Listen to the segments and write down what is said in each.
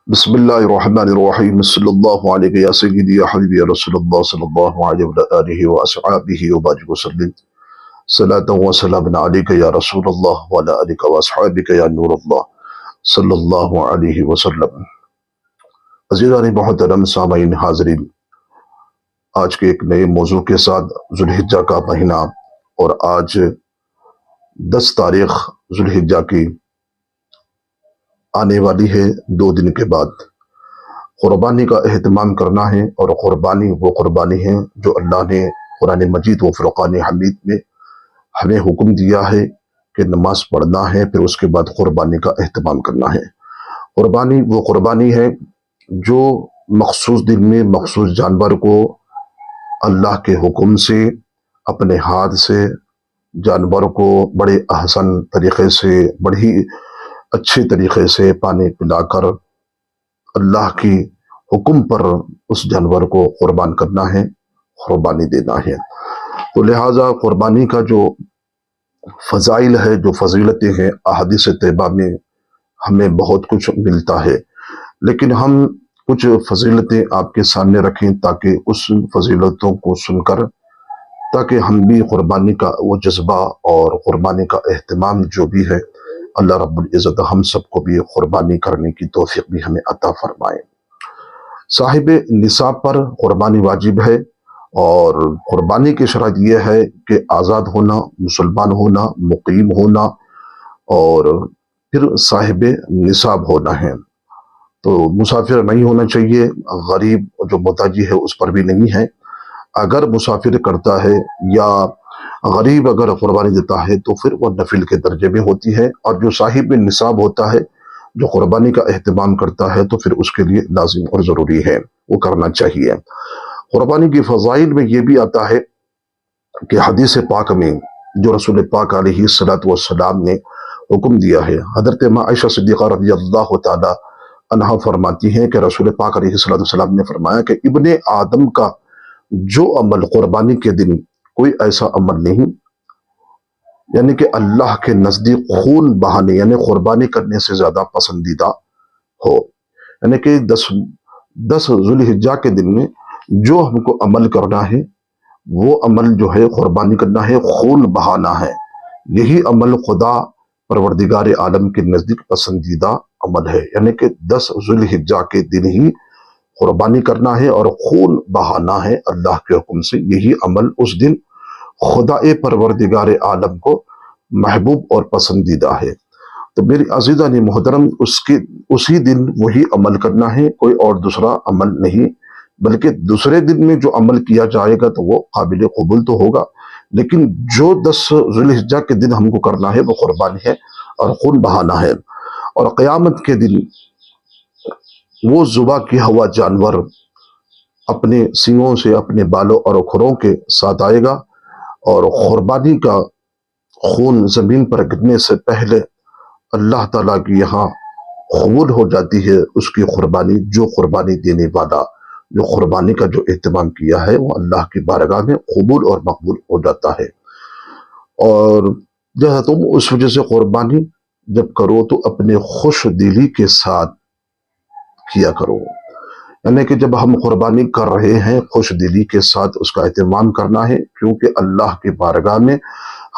بسم اللہ الرحمن الرحیم صلی اللہ علیہ یا سیدی یا حبیبی یا رسول اللہ صلی اللہ علیہ وآلہ واصحابہ وبارک وسلم صلاۃ و سلام علیک یا رسول اللہ وعلی آلک واصحابک یا نور اللہ صلی اللہ علیہ وسلم۔ عزیزان محترم سامعین حاضرین، آج کے ایک نئے موضوع کے ساتھ ذوالحجہ کا مہینہ اور آج 10 تاریخ ذوالحجہ کی آنے والی ہے۔ 2 دن کے بعد قربانی کا اہتمام کرنا ہے، اور قربانی وہ قربانی ہے جو اللہ نے قرآن مجید و فرقان حمید میں ہمیں حکم دیا ہے کہ نماز پڑھنا ہے، پھر اس کے بعد قربانی کا اہتمام کرنا ہے۔ قربانی وہ قربانی ہے جو مخصوص دن میں مخصوص جانور کو اللہ کے حکم سے اپنے ہاتھ سے جانور کو بڑے احسن طریقے سے، بڑی اچھے طریقے سے پانی پلا کر اللہ کی حکم پر اس جانور کو قربان کرنا ہے، قربانی دینا ہے۔ تو لہٰذا قربانی کا جو فضائل ہے، جو فضیلتیں ہیں، احادیث طیبہ میں ہمیں بہت کچھ ملتا ہے، لیکن ہم کچھ فضیلتیں آپ کے سامنے رکھیں تاکہ اس فضیلتوں کو سن کر تاکہ ہم بھی قربانی کا وہ جذبہ اور قربانی کا اہتمام جو بھی ہے، اللہ رب العزت ہم سب کو بھی قربانی کرنے کی توفیق بھی ہمیں عطا فرمائے۔ صاحب نصاب پر قربانی واجب ہے، اور قربانی کی شرط یہ ہے کہ آزاد ہونا، مسلمان ہونا، مقیم ہونا، اور پھر صاحب نصاب ہونا ہے۔ تو مسافر نہیں ہونا چاہیے، غریب جو محتاجی ہے اس پر بھی نہیں ہے۔ اگر مسافر کرتا ہے یا غریب اگر قربانی دیتا ہے تو پھر وہ نفل کے درجے میں ہوتی ہے، اور جو صاحب نصاب ہوتا ہے، جو قربانی کا اہتمام کرتا ہے، تو پھر اس کے لیے لازم اور ضروری ہے، وہ کرنا چاہیے۔ قربانی کی فضائل میں یہ بھی آتا ہے کہ حدیث پاک میں جو رسول پاک علیہ الصلوۃ والسلام نے حکم دیا ہے، حضرت عائشہ صدیقہ رضی اللہ تعالی عنہا فرماتی ہیں کہ رسول پاک علیہ الصلوۃ والسلام نے فرمایا کہ ابن آدم کا جو عمل قربانی کے دن کوئی ایسا عمل نہیں، یعنی کہ اللہ کے نزدیک خون بہانے یعنی قربانی کرنے سے زیادہ پسندیدہ ہو، یعنی کہ 10 ذوالحجہ کے دن میں جو ہم کو عمل کرنا ہے، وہ عمل جو ہے قربانی کرنا ہے، خون بہانا ہے۔ یہی عمل خدا پروردگار عالم کے نزدیک پسندیدہ عمل ہے، یعنی کہ 10 ذوالحجہ کے دن ہی قربانی کرنا ہے اور خون بہانا ہے اللہ کے حکم سے۔ یہی عمل اس دن خدا پروردگار عالم کو محبوب اور پسندیدہ ہے۔ تو میری عزیزان محترم، اسی دن وہی عمل کرنا ہے، کوئی اور دوسرا عمل نہیں، بلکہ دوسرے دن میں جو عمل کیا جائے گا تو وہ قابل قبول تو ہوگا، لیکن جو 10 ذوالحجہ کے دن ہم کو کرنا ہے وہ قربانی ہے اور خون بہانا ہے۔ اور قیامت کے دن وہ ذبح کیا ہوا جانور اپنے سینگوں سے، اپنے بالوں اور کھروں کے ساتھ آئے گا، اور قربانی کا خون زمین پر گرنے سے پہلے اللہ تعالیٰ کی یہاں قبول ہو جاتی ہے اس کی قربانی۔ جو قربانی دینے والا جو قربانی کا جو اہتمام کیا ہے وہ اللہ کی بارگاہ میں قبول اور مقبول ہو جاتا ہے۔ اور جہاں تم اس وجہ سے قربانی جب کرو تو اپنے خوش دلی کے ساتھ کیا کرو، یعنی کہ جب ہم قربانی کر رہے ہیں خوش دلی کے ساتھ اس کا اہتمام کرنا ہے، کیونکہ اللہ کی بارگاہ میں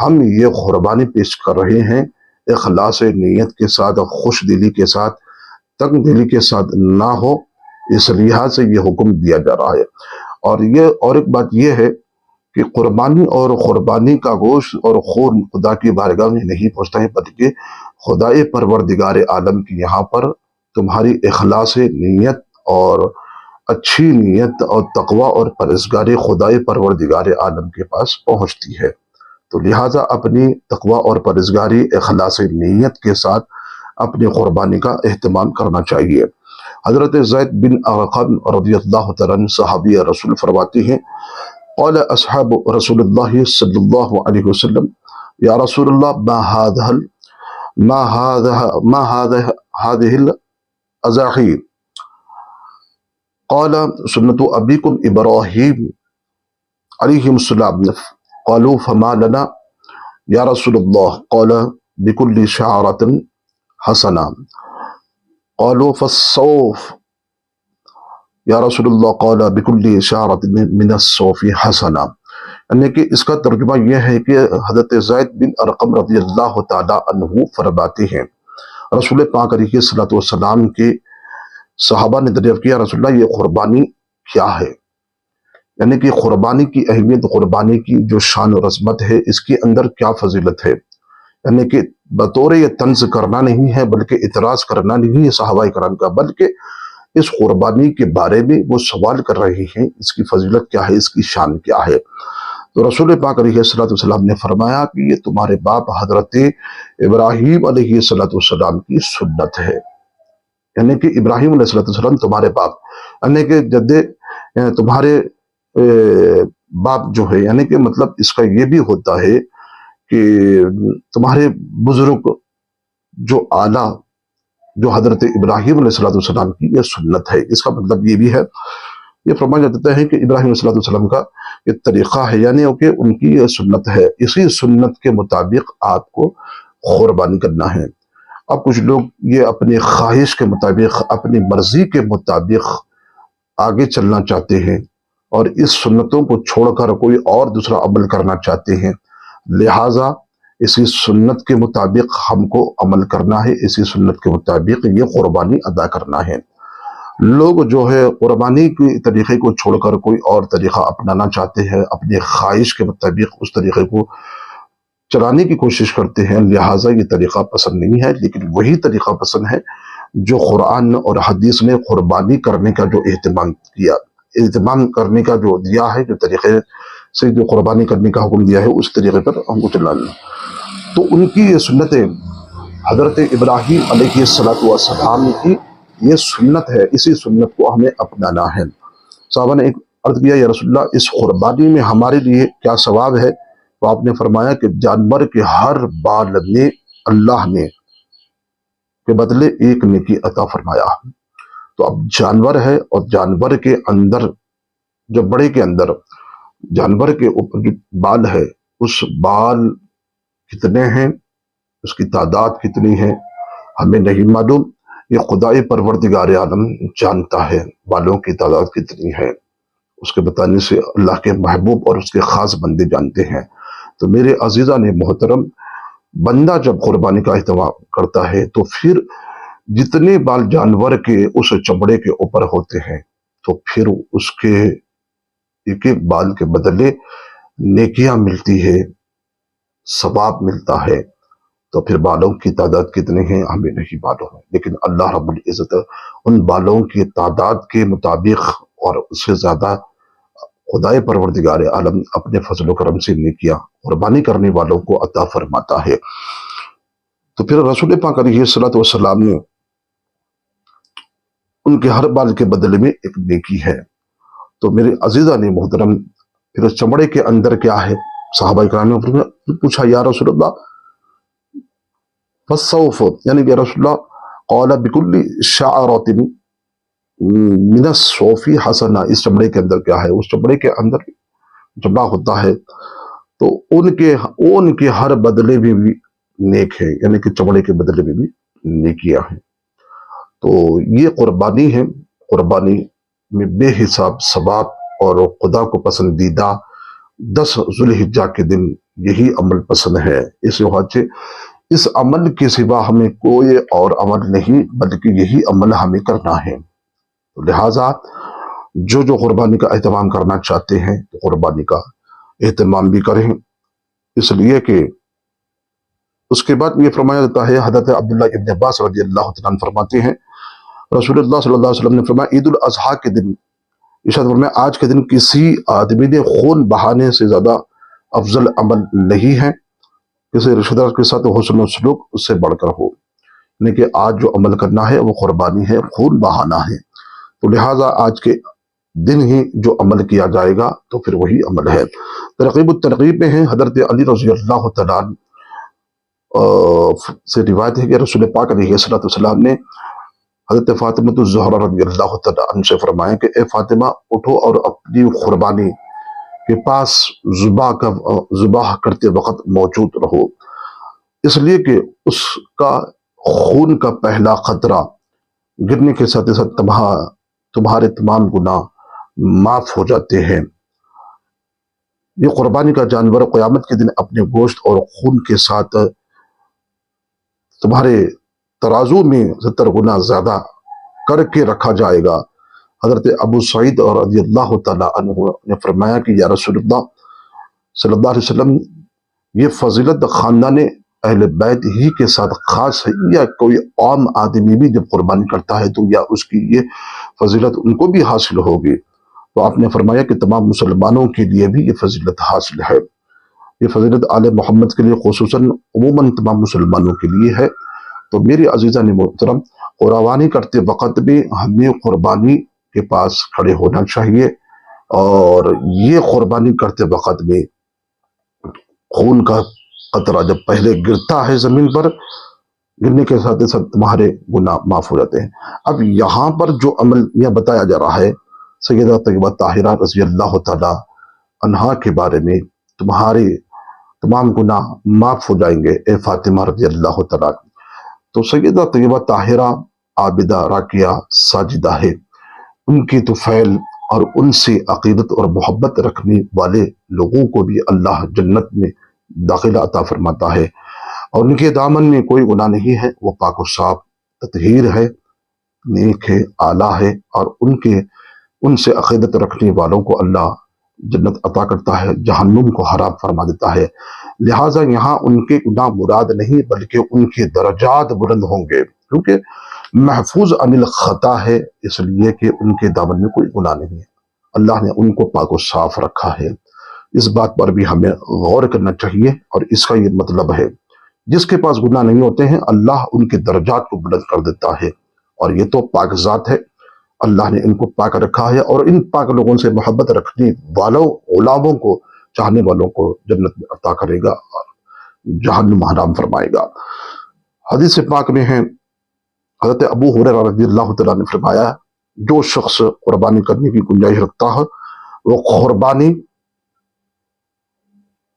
ہم یہ قربانی پیش کر رہے ہیں اخلاص نیت کے ساتھ، خوش دلی کے ساتھ، تنگ دلی کے ساتھ نہ ہو، اس لحاظ سے یہ حکم دیا جا رہا ہے۔ اور ایک بات یہ ہے کہ قربانی اور قربانی کا گوشت اور خون خدا کی بارگاہ میں نہیں پہنچتا ہے، بلکہ خدا پروردگار عالم کی یہاں پر تمہاری اخلاص نیت اور اچھی نیت اور تقوی اور پرہیزگاری خدا پروردگار عالم کے پاس پہنچتی ہے۔ تو لہٰذا اپنی تقوی اور پرہیزگاری اخلاص نیت کے ساتھ اپنی قربانی کا اہتمام کرنا چاہیے۔ حضرت زید بن ارقم رضی اللہ تعالیٰ عنہ صحابی رسول فرماتے ہیں، قال اصحاب رسول اللہ صلی اللہ علیہ وسلم یا رسول اللہ ما هذه الأضاحی، قال سنت ابیکم ابراہیم علیہ السلام، قالوا فما لنا یا رسول اللہ، قال بكل شعرة حسنہ۔ قالوا فالصوف یا رسول اللہ قال بکل اشارت من الصوف حسنہ، یعنی کہ اس کا ترجمہ یہ ہے کہ حضرت زید بن ارقم رضی اللہ تعالی عنہ فرماتے ہیں رسول پاک علیہ الصلوۃ والسلام کے صحابہ نے دریافت کیا رسول اللہ یہ قربانی کیا ہے، یعنی کہ قربانی کی اہمیت، قربانی کی جو شان و عظمت ہے، اس کے اندر کیا فضیلت ہے، یعنی کہ بطور یہ طنز کرنا نہیں ہے بلکہ اعتراض کرنا نہیں ہے صحابہ کرام کا، بلکہ اس قربانی کے بارے میں وہ سوال کر رہے ہیں اس کی فضیلت کیا ہے، اس کی شان کیا ہے۔ تو رسول پاک علیہ السلام نے فرمایا کہ یہ تمہارے باپ حضرت ابراہیم علیہ السلام کی سنت ہے، یعنی کہ ابراہیم علیہ السلام تمہارے باپ، یعنی کہ جد تمہارے باپ جو ہے، یعنی کہ مطلب اس کا یہ بھی ہوتا ہے کہ تمہارے بزرگ جو اعلیٰ جو حضرت ابراہیم علیہ السلام کی یہ سنت ہے، اس کا مطلب یہ بھی ہے، یہ فرمایا جاتا ہے کہ ابراہیم علیہ السلام کا یہ طریقہ ہے، یعنی کہ ان کی یہ سنت ہے، اسی سنت کے مطابق آپ کو قربانی کرنا ہے۔ اب کچھ لوگ یہ اپنی خواہش کے مطابق، اپنی مرضی کے مطابق آگے چلنا چاہتے ہیں اور اس سنتوں کو چھوڑ کر کوئی اور دوسرا عمل کرنا چاہتے ہیں، لہٰذا اسی سنت کے مطابق ہم کو عمل کرنا ہے، اسی سنت کے مطابق یہ قربانی ادا کرنا ہے۔ لوگ جو ہے قربانی کے طریقے کو چھوڑ کر کوئی اور طریقہ اپنانا چاہتے ہیں، اپنے خواہش کے مطابق اس طریقے کو چلانے کی کوشش کرتے ہیں، لہٰذا یہ طریقہ پسند نہیں ہے، لیکن وہی طریقہ پسند ہے جو قرآن اور حدیث نے قربانی کرنے کا جو اہتمام کرنے کا جو دیا ہے، جو طریقے سے جو قربانی کرنے کا حکم دیا ہے اس طریقے پر ہم کو چلانا۔ تو ان کی یہ سنتیں حضرت ابراہیم علیہ السلام کی یہ سنت ہے، اسی سنت کو ہمیں اپنانا ہے۔ صحابہ نے ایک عرض کیا یا رسول اللہ اس قربانی میں ہمارے لیے کیا ثواب ہے؟ تو آپ نے فرمایا کہ جانور کے ہر بال میں اللہ نے کے بدلے ایک نیکی عطا فرمایا۔ تو اب جانور ہے اور جانور کے اندر جو بڑے کے اندر جانور کے اوپر جو بال ہے، اس بال کتنے ہیں، اس کی تعداد کتنی ہے ہمیں نہیں معلوم، یہ خدائے پروردگار عالم جانتا ہے بالوں کی تعداد کتنی ہے، اس کے بتانے سے اللہ کے محبوب اور اس کے خاص بندے جانتے ہیں۔ تو میرے عزیزان محترم، بندہ جب قربانی کا اہتمام کرتا ہے تو پھر جتنے بال جانور کے اس چمڑے کے اوپر ہوتے ہیں تو پھر اس کے ایک ایک بال کے بدلے نیکیاں ملتی ہے، ثواب ملتا ہے۔ تو پھر بالوں کی تعداد کتنے ہیں ہمیں نہیں معلوم ہے، لیکن اللہ رب العزت ان بالوں کی تعداد کے مطابق اور اس سے زیادہ خدائے پروردگار عالم اپنے فضل و کرم سے نیکیاں قربانی کرنے والوں کو عطا فرماتا ہے۔ تو پھر رسول پاک علیہ السلام نے ان کے ہر بال کے بدلے میں ایک نیکی ہے۔ تو میرے عزیزان محترم، پھر اس چمڑے کے اندر کیا ہے؟ صحابہ کرام نے پوچھا یا رسول اللہ فالصوف، یعنی کہ رسول اللہ قال بکل شعرۃ من الصوف حسنہ، اس چمڑے کے اندر کیا ہے؟ اس چمڑے کے اندر چمڑا ہوتا ہے تو ان کے ہر بدلے میں بھی نیک ہے، یعنی کہ چمڑے کے بدلے میں بھی نیکیاں ہیں۔ تو یہ قربانی ہے، قربانی میں بے حساب ثواب اور خدا کو پسندیدہ 10 ذوالحجہ کے دن یہی عمل پسند ہے۔ اس وجہ سے اس عمل کے سوا ہمیں کوئی اور عمل نہیں بلکہ یہی عمل ہمیں کرنا ہے۔ لہٰذا جو قربانی کا اہتمام کرنا چاہتے ہیں تو قربانی کا اہتمام بھی کریں، اس لیے کہ اس کے بعد یہ فرمایا جاتا ہے، حضرت عبداللہ ابن عباس رضی اللہ تعالیٰ عنہ فرماتے ہیں رسول اللہ صلی اللہ علیہ وسلم نے فرمایا عید الاضحیٰ کے دن، ارشاد فرمایا آج کے دن کسی آدمی نے خون بہانے سے زیادہ افضل عمل نہیں ہے، کسی رشتہ دار کے ساتھ حسن و سلوک اس سے بڑھ کر ہو، یعنی کہ آج جو عمل کرنا ہے وہ قربانی ہے، خون بہانا ہے۔ تو لہٰذا آج کے دن ہی جو عمل کیا جائے گا تو پھر وہی عمل ہے۔ ترغیب الترغیب میں ہے، حضرت علی رضی اللہ تعالیٰ سے روایت ہے کہ رسول پاک علیہ السلام نے حضرت فاطمہ الزہرا رضی اللہ تعالیٰ عنہ سے فرمایا کہ اے فاطمہ اٹھو اور اپنی قربانی کے پاس ذبح کرتے وقت موجود رہو، اس لیے کہ اس کا خون کا پہلا قطرہ گرنے کے ساتھ ساتھ تمہارے تمام گناہ معاف ہو جاتے ہیں۔ یہ قربانی کا جانور قیامت کے دن اپنے گوشت اور خون کے ساتھ تمہارے ترازو میں 70 گنا زیادہ کر کے رکھا جائے گا۔ حضرت ابو سعید اور رضی اللہ تعالیٰ عنہ نے فرمایا کہ یا رسول اللہ صلی اللہ علیہ وسلم، یہ فضیلت خاندان اہل بیت ہی کے ساتھ خاص ہے یا کوئی عام آدمی بھی جب قربانی کرتا ہے تو یا اس کی یہ فضیلت ان کو بھی حاصل ہوگی؟ تو آپ نے فرمایا کہ تمام مسلمانوں کے لیے بھی یہ فضیلت حاصل ہے۔ یہ فضیلت آل محمد کے لیے خصوصاً عموماً تمام مسلمانوں کے لیے ہے۔ تو میری عزیزان محترم، قربانی کرتے وقت بھی ہمیں قربانی کے پاس کھڑے ہونا چاہیے، اور یہ قربانی کرتے وقت میں خون کا قطرہ جب پہلے گرتا ہے زمین پر، گرنے کے ساتھ ساتھ تمہارے گناہ معاف ہو جاتے ہیں۔ اب یہاں پر جو عمل یہ بتایا جا رہا ہے سیدہ طیبہ طاہرہ رضی اللہ تعالی عنہا کے بارے میں، تمہارے تمام گناہ معاف ہو جائیں گے اے فاطمہ رضی اللہ تعالیٰ۔ تو سیدہ طیبہ طاہرہ عابدہ راکیہ ساجدہ ہے، ان کی طفیل اور ان سے عقیدت اور محبت رکھنے والے لوگوں کو بھی اللہ جنت میں داخلہ عطا فرماتا ہے، اور ان کے دامن میں کوئی گناہ نہیں ہے، وہ پاک و صاف تطہیر ہے، نیک ہے، اعلیٰ ہے، اور ان سے عقیدت رکھنے والوں کو اللہ جنت عطا کرتا ہے، جہنم کو حرام فرما دیتا ہے۔ لہٰذا یہاں ان کے گناہ مراد نہیں بلکہ ان کے درجات بلند ہوں گے، کیونکہ محفوظ عن الخطا ہے، اس لیے کہ ان کے دامن میں کوئی گناہ نہیں ہے، اللہ نے ان کو پاک و صاف رکھا ہے۔ اس بات پر بھی ہمیں غور کرنا چاہیے، اور اس کا یہ مطلب ہے جس کے پاس گناہ نہیں ہوتے ہیں اللہ ان کے درجات کو بلند کر دیتا ہے، اور یہ تو پاک ذات ہے، اللہ نے ان کو پاک رکھا ہے، اور ان پاک لوگوں سے محبت رکھنے والوں غلاموں کو، چاہنے والوں کو جنت میں عطا کرے گا اور جہنم حرام فرمائے گا۔ حدیث پاک میں ہے، حضرت ابو ہریرہ رضی اللہ تعالیٰ نے فرمایا، جو شخص قربانی کرنے کی گنجائش رکھتا ہے وہ قربانی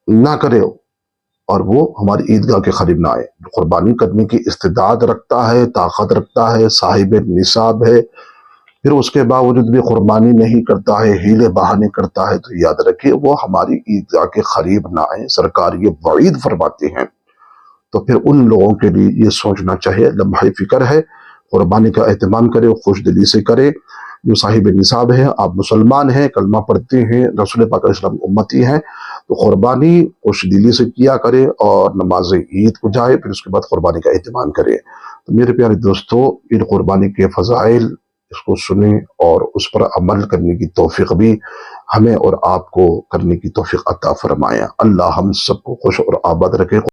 نہ کرے اور وہ ہماری عیدگاہ کے قریب نہ آئے۔ جو قربانی کرنے کی استعداد رکھتا ہے، طاقت رکھتا ہے، صاحب نصاب ہے، پھر اس کے باوجود بھی قربانی نہیں کرتا ہے، ہیلے بہانے کرتا ہے، تو یاد رکھیے وہ ہماری عیدگاہ کے قریب نہ آئے۔ سرکار یہ وعید فرماتے ہیں۔ تو پھر ان لوگوں کے لیے یہ سوچنا چاہیے، لمحہ فکر ہے، قربانی کا اہتمام کرے، خوش دلی سے کرے۔ جو صاحب نصاب ہے، آپ مسلمان ہیں، کلمہ پڑھتے ہیں، رسول پاک علیہ السلام امتی ہیں، تو قربانی خوش دلی سے کیا کرے اور نماز عید کو جائے، پھر اس کے بعد قربانی کا اہتمام کرے۔ تو میرے پیارے دوستو، ان قربانی کے فضائل اس کو سنیں اور اس پر عمل کرنے کی توفیق بھی ہمیں اور آپ کو کرنے کی توفیق عطا فرمائے۔ اللہ ہم سب کو خوش اور آباد رکھے۔